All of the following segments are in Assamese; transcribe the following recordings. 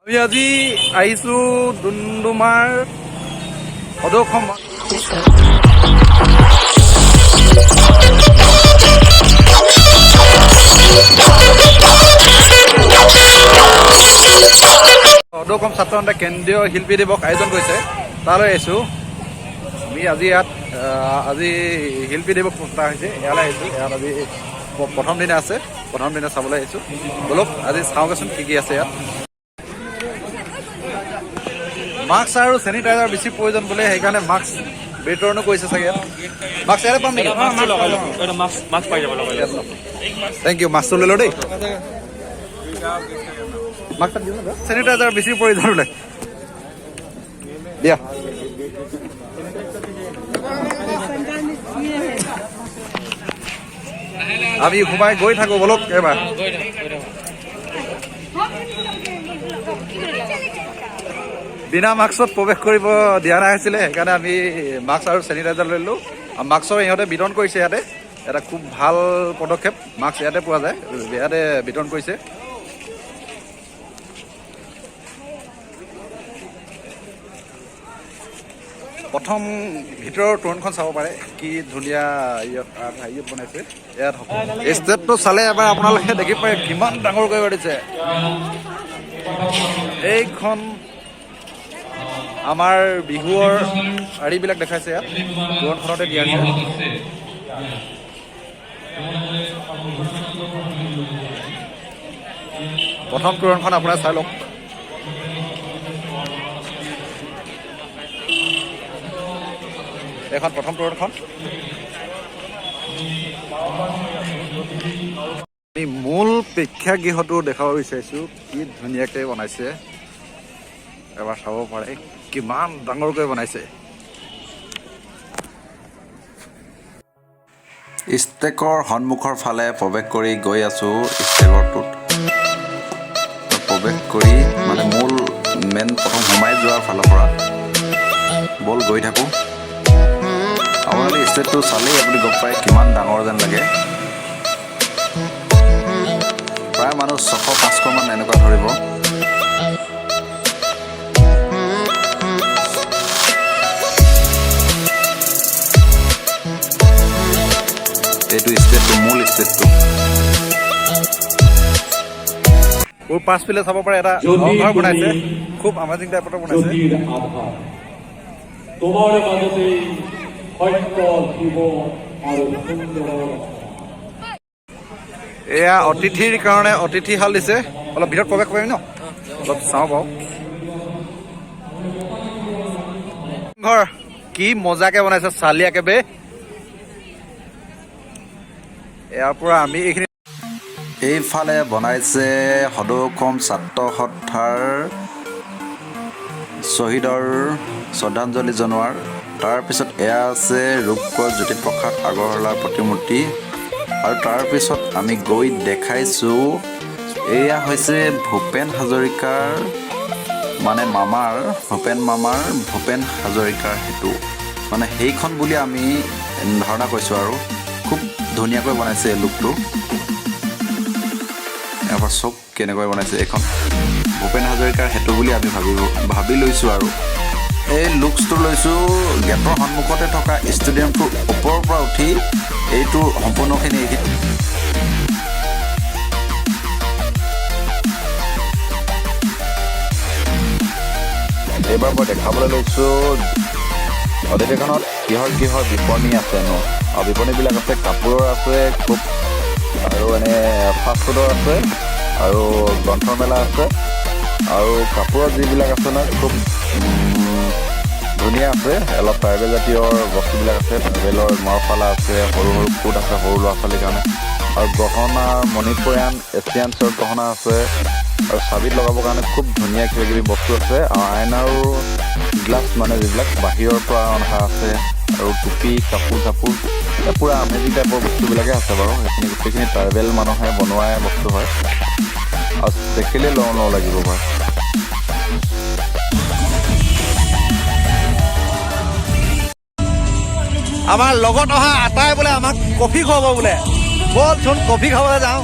আমি আজি আহিছোঁ ডুমডুমাৰ সদৌখন সদৌখন ছাত্ৰ সন্থাই কেন্দ্ৰীয় শিল্পী দিৱস আয়োজন কৰিছে তালৈ আহিছোঁ আমি আজি শিল্পী দিৱস পতা হৈছে ইয়ালৈ আহিছোঁ ইয়াত আজি প্ৰথম দিনা আছে প্ৰথম দিনা চাবলৈ আহিছোঁ বলক আজি চাওঁগৈচোন কি আছে ইয়াত মাস্ক আৰু চেনিটাইজাৰ বেছি প্ৰয়োজন বোলে সেইকাৰণে মাস্ক বিতৰণো কৰিছে চাগে মাস্ক ইয়াতে পাম নেকি থেংক ইউ মাস্কটো লৈ লওঁ দেই মাস্ক চেনিটাইজাৰ বেছি প্ৰয়োজন বোলে দিয়া আমি সোমাই গৈ থাকোঁ বলক এবাৰ বিনা মাস্কত প্ৰৱেশ কৰিব দিয়া নাছিলে সেইকাৰণে আমি মাস্ক আৰু চেনিটাইজাৰ লৈ ল'লোঁ মাস্কৰ ইহঁতে বিতৰণ কৰিছে ইয়াতে এটা খুব ভাল পদক্ষেপ মাস্ক ইয়াতে পোৱা যায় ইয়াতে বিতৰণ কৰিছে প্ৰথম ভিতৰৰ তোৰণখন চাব পাৰে কি ধুনীয়া ইয়াত বনাইছে ইয়াত ষ্টেপটো চালে এবাৰ আপোনালোকে দেখি পায় কিমান ডাঙৰকৈ কৰিছে এইখন আমাৰ বিহুৰ শাৰীবিলাক দেখাইছে ইয়াত তোৰণখনতে দিয়া আছে প্ৰথম তোৰণখন আপোনাৰ চাই লওক এখন প্ৰথম তোৰণখন আমি মূল প্ৰেক্ষাগৃহটো দেখাব বিচাৰিছোঁ কি ধুনীয়াকৈ বনাইছে এবাৰ চাব পাৰে কিমান ডাঙৰকৈ বনাইছে ষ্টেকৰ সন্মুখৰ ফালে প্ৰৱেশ কৰি গৈ আছোঁ ষ্টেকৰটোত প্ৰৱেশ কৰি মানে মূল মেইন প্ৰথম সোমাই যোৱাৰ ফালৰ পৰা বল গৈ থাকোঁ আপোনালোকে ষ্টেজটো চালেই আপুনি গম পায় কিমান ডাঙৰ যেন লাগে প্ৰায় মানুহ 600-500 মান এনেকুৱা ধৰিব এইটো ষ্টেজটো মূল ষ্টেজটো মোৰ পাছফালে চাব পাৰে এটা ঘৰ বনাইছে খুব আমাজিং টাইপৰ বনাইছে তোমাৰ মাজতে এয়া অতিথিৰ কাৰণে অতিথি শাল দিছে অলপ ভিতৰত প্ৰৱেশ কৰিম ন অলপ চাওঁ বাৰু ঘৰ কি মজাকে বনাইছে চালিয়াকে বে ইয়াৰ পৰা আমি এইখিনি এইফালে বনাইছে সদৌখন ছাত্ৰ সন্থাৰ শ্বহীদৰ শ্ৰদ্ধাঞ্জলি জনোৱাৰ তাৰপিছত এয়া আছে ৰূপকোঁৱৰ জ্যোতিপ্ৰসাদ আগৰৱালাৰ প্ৰতিমূৰ্তি আৰু তাৰপিছত আমি গৈ দেখাইছোঁ এয়া হৈছে ভূপেন হাজৰিকাৰ মানে ভূপেন হাজৰিকাৰ সেতু মানে সেইখন বুলি আমি ধাৰণা কৰিছোঁ আৰু খুব ধুনীয়াকৈ বনাইছে এই লুকটো এবাৰ চব কেনেকৈ বনাইছে এইখন ভূপেন হাজৰিকাৰ সেতু বুলি আমি ভাবি লৈছোঁ আৰু এই লুকছটো লৈছোঁ গেটৰ সন্মুখতে থকা ষ্টেডিয়ামটোৰ ওপৰৰ পৰা উঠি এইটো সম্পূৰ্ণখিনি এইবাৰ মই দেখাবলৈ লৈছোঁ অধিৱেশনত কিহৰ বিপণী আছেনো বিপণীবিলাক আছে কাপোৰৰ আছে খুব আৰু এনে ফাষ্টফুডৰ আছে আৰু গ্ৰন্থমেলা আছে আৰু কাপোৰৰ যিবিলাক আছে নহয় খুব ধুনীয়া আছে অলপ ট্ৰাইবেল জাতীয় বস্তুবিলাক আছে ট্ৰাইবেলৰ মৰফালা আছে সৰু ফুট আছে সৰু ল'ৰা ছোৱালীৰ কাৰণে আৰু গহনা মণিপুৰীয়ান এছিয়ানছৰ গহনা আছে আৰু চাবিত লগাবৰ কাৰণে খুব ধুনীয়া কিবাকিবি বস্তু আছে আৰু আইনাৰো গ্লাছ মানে যিবিলাক বাহিৰৰ পৰা অনা আছে আৰু টুপি কাপোৰ পূৰা আমেজিং টাইপৰ বস্তুবিলাকে আছে বাৰু সেইখিনি গোটেইখিনি ট্ৰাইবেল মানুহে বনোৱাই বস্তু হয় আৰু দেখিলে লওঁ লাগিব বাৰু আমাৰ লগত অহা আটাই বোলে আমাক কফি খুৱাব বোলে বলচোন কফি খাবলৈ যাওঁ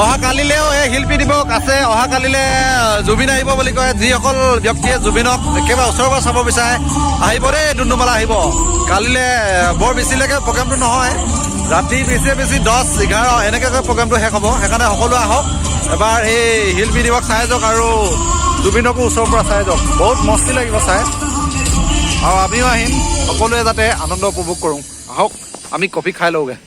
অহা কালিলেও এই শিল্পী দিৱস আছে। অহা কালিলে জুবিন আহিব বুলি কয়। যিসকল ব্যক্তিয়ে জুবিনক একেবাৰে ওচৰৰ পৰা চাব বিচাৰে আহিব দেই, ডুমডুমালৈ আহিব। কালিলে বৰ বেছিলৈকে প্ৰগ্ৰামটো নহয়, ৰাতি বেছিয়ে বেছি 10-11 এনেকৈ প্ৰগ্ৰামটো শেষ হ'ব। সেইকাৰণে সকলোৱে আহক এবাৰ এই শিল্পী দিৱস চাই যাওক আৰু জুবিনকো ওচৰৰ পৰা চাই যাওক। বহুত মস্তি লাগিব চাই, আৰু আমিও আহিম। সকলোৱে যাতে আনন্দ উপভোগ কৰোঁ। আহক আমি কফি খাই লওঁগৈ।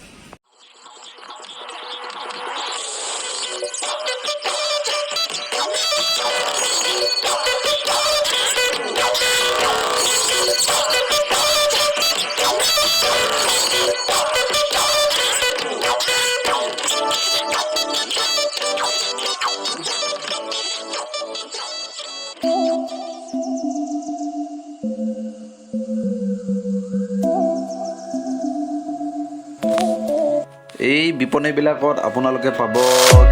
এই বিপণীবিলাকত আপোনালোকে পাব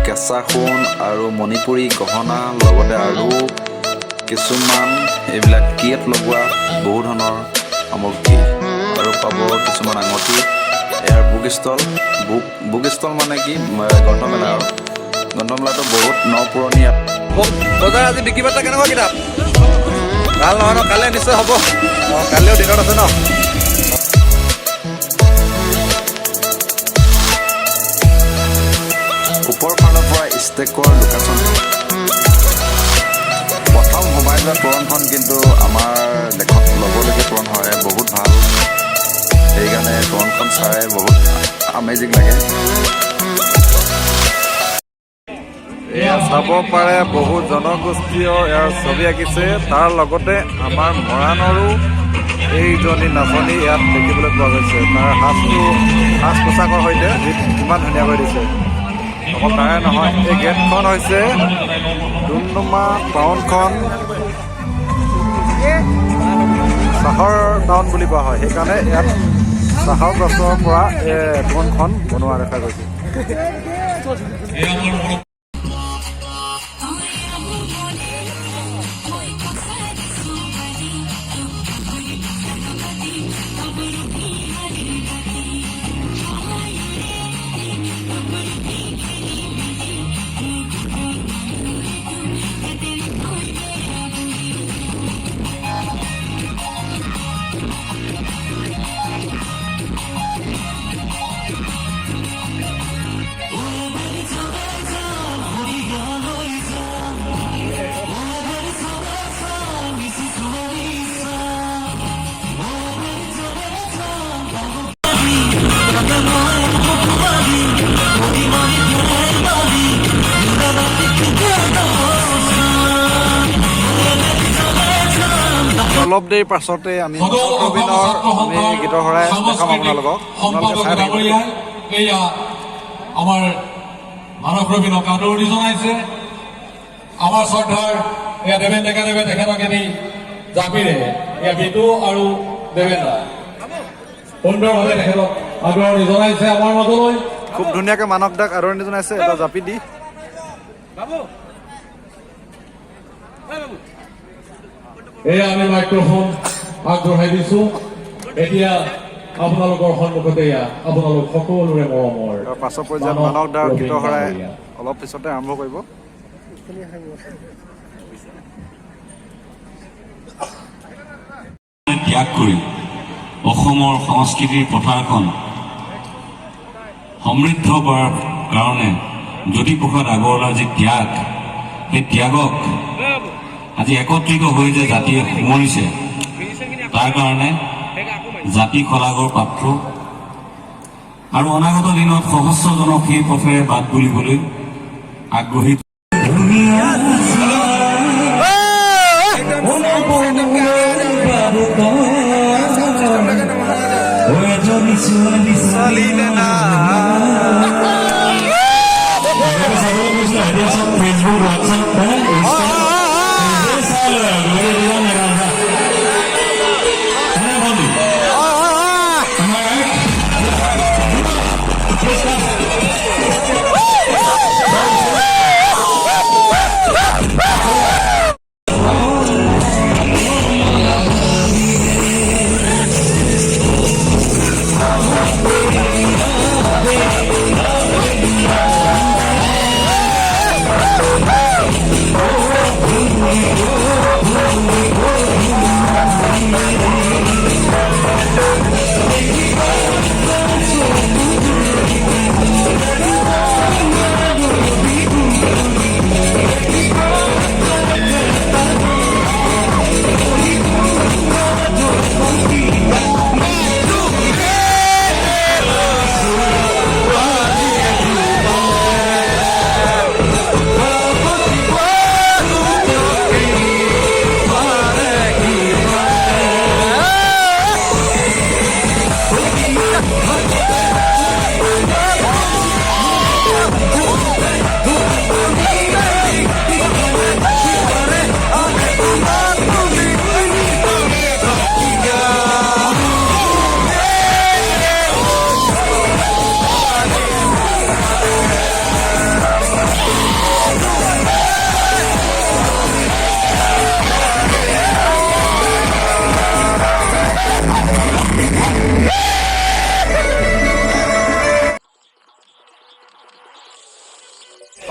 কেঁচা সোণ আৰু মণিপুৰী গহনা, লগতে আৰু কিছুমান এইবিলাক কিয়েট লগোৱা বহু ধৰণৰ সামগ্ৰী, আৰু পাব কিছুমান আঙুঠি। ইয়াৰ বুক ষ্টল মানে কি গ্ৰন্থমেলা, আৰু গ্ৰন্থমেলাটো বহুত পুৰণি। বজাৰ আজি বিক্ৰী বাৰ্তা কেনেকুৱা কিতাপ? ভাল নহয় ন? কাইলৈ নিশ্চয় হ'ব। কাইলৈও দিনত আছে ন? ওপৰ ফালৰ পৰা ষ্টেকৰ লোকেশ্যন। প্ৰথম সোমাই যোৱা তোৰণখন কিন্তু আমাৰ দেশত ল'বলগীয়া তোৰণ হয়, বহুত ভাল। সেইকাৰণে তোৰণখন চাই বহুত আমেজিং লাগে। এয়া চাব পাৰে বহুত জনগোষ্ঠীয় ইয়াৰ ছবি আঁকিছে। তাৰ লগতে আমাৰ মৰাণৰো এইজনী নাচনী ইয়াত দেখিবলৈ পোৱা গৈছে। তাৰ সাজ পোছাকৰ সৈতে কিমান ধুনীয়াকৈ দিছে। অকল তাৰে নহয়, এই গেটখন হৈছে ডুমডুমা টাউনখন চাহৰ টাউন বুলি কোৱা হয়। সেইকাৰণে ইয়াত চাহৰ গছৰ পৰা এই টাউনখন বনোৱা দেখা গৈছে। অলপ দেৰি পাছতে আমি গীতৰ শৰাই দেখাম আপোনালোকক। আমাৰ মানৱ ৰবীনক আদৰণি জনাইছে। আমাৰ শ্ৰদ্ধাৰ এয়া দেৱেন ডেকাদেৱে তেখেতক এটি জাপিৰে এয়া বিটু আৰু দেৱেন্দ্ৰ সুন্দৰভাৱে তেখেতক আদৰণি জনাইছে আমাৰ মাজলৈ। খুব ধুনীয়াকৈ মানৱ দাক আদৰণি জনাইছে এটা জাপি দি। এয়া আমি মাইক্ৰফোন আগবঢ়াই দিছো। এতিয়া আপোনালোকৰ সন্মুখতে এয়া আপোনালোক সকলোৰে মৰমৰ পাছৰ পৰ্যায়ত মানৱ দাৰ গীতৰ শৰাই অলপ পিছতে আৰম্ভ কৰিব। ত্যাগ কৰি অসমৰ সংস্কৃতিৰ পথাৰখন সমৃদ্ধ কৰাৰ কাৰণে জ্যোতিপ্ৰসাদ আগৰৱালাৰ যি ত্যাগ, সেই ত্যাগক আজি একত্ৰিত হৈ যে জাতিয়ে সোঁৱৰিছে, তাৰ কাৰণে জাতি শলাগৰ পাত্ৰ। আৰু অনাগত দিনত সহস্ৰজনক সেই পথেৰে বাট বুলিবলৈ আগ্ৰহী।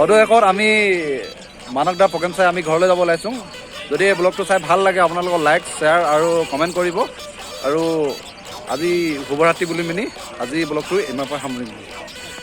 অদশেষত আমি মানক দাৰ প্ৰগ্ৰেম চাই আমি ঘৰলৈ যাব ওলাইছোঁ। যদি এই ব্লগটো চাই ভাল লাগে আপোনালোকৰ লাইক শ্বেয়াৰ আৰু কমেণ্ট কৰিব। আৰু আজি শুভৰাত্ৰি বুলি মিনি আজি ব্লগটো ইমানৰ পৰা সামৰিম।